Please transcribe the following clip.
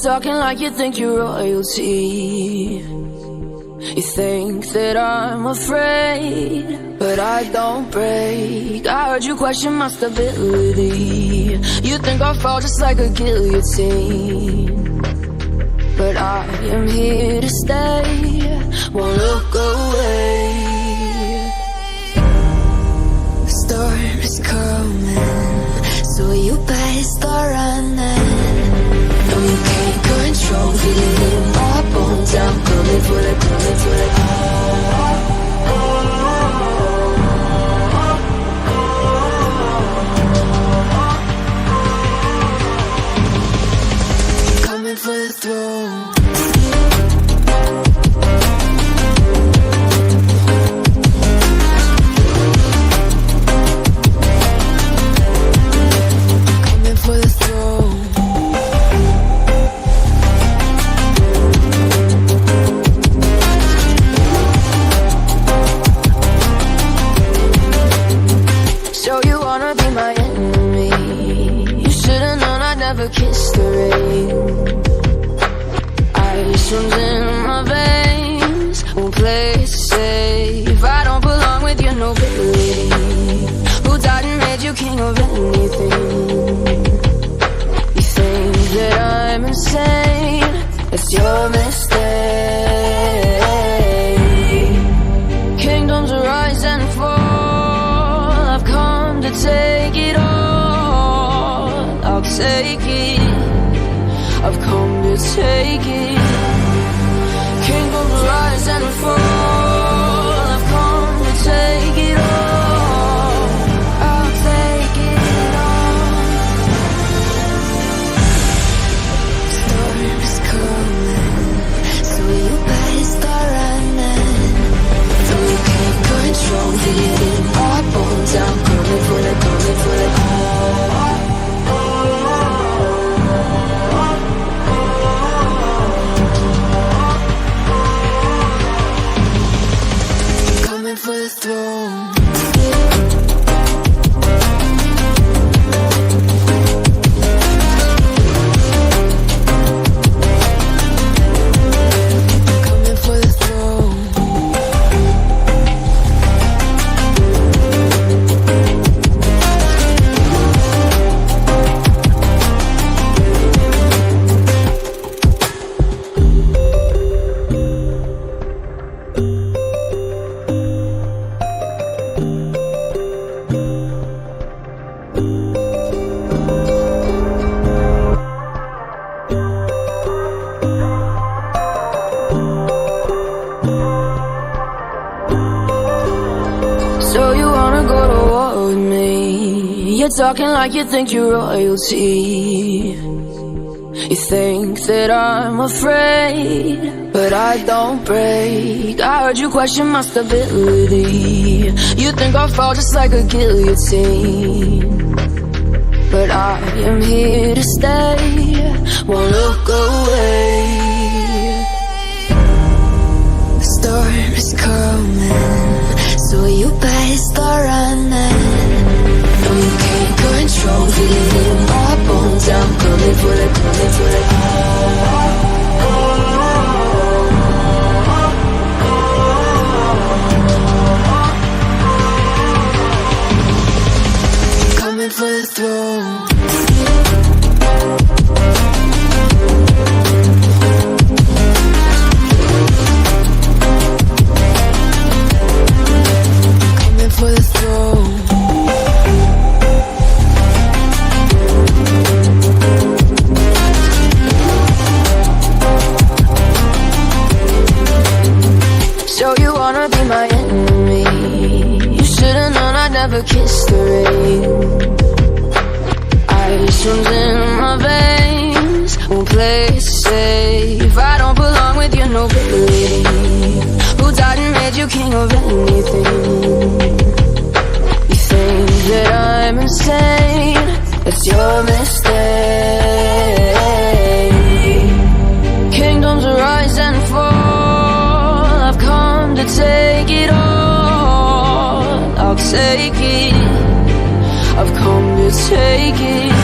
talking like you think you're royalty. You think that I'm afraid, but I don't break. I heard you question my stability. You think I'll fall just like a guillotine, but I am here to stay, won't look away. The storm is coming, so you better start running. No, you can't control, feel it in my bones. I'm coming for it, coming for it. Coming for the throne. Kiss the rain. Ice runs in my veins, won't play it safe. I don't belong with your nobility. Who died and made you king of anything? You think that I'm insane? That's your mistake. Kingdoms rise and fall, I've come to take it all. I'll take it, I've come to take it. Kingdoms rise and fall, I've come to take it all. I'll take it all. Storm is coming, so you better start running. Though you can't control, feel it in my bones. I'm coming for the, coming for the. For the throne. Coming for the throne. So you wanna go to war with me? You're talking like you think you're royalty. You think that I'm afraid, but I don't break. I heard you question my stability. You think I'll fall just like a guillotine, but I am here to stay, won't look away. The storm is coming, so you better start running. No, you can't control, feel it in my bones. I'm coming for it, coming for it. Coming for the throne. For the throne. So you wanna be my enemy? You should've known I'd never kiss the rain. Ice runs in my veins, won't play it safe. I don't belong with your nobility. Who died and made you king of anything? That I'm insane, that's your mistake. Kingdoms rise and fall, I've come to take it all. I'll take it, I've come to take it.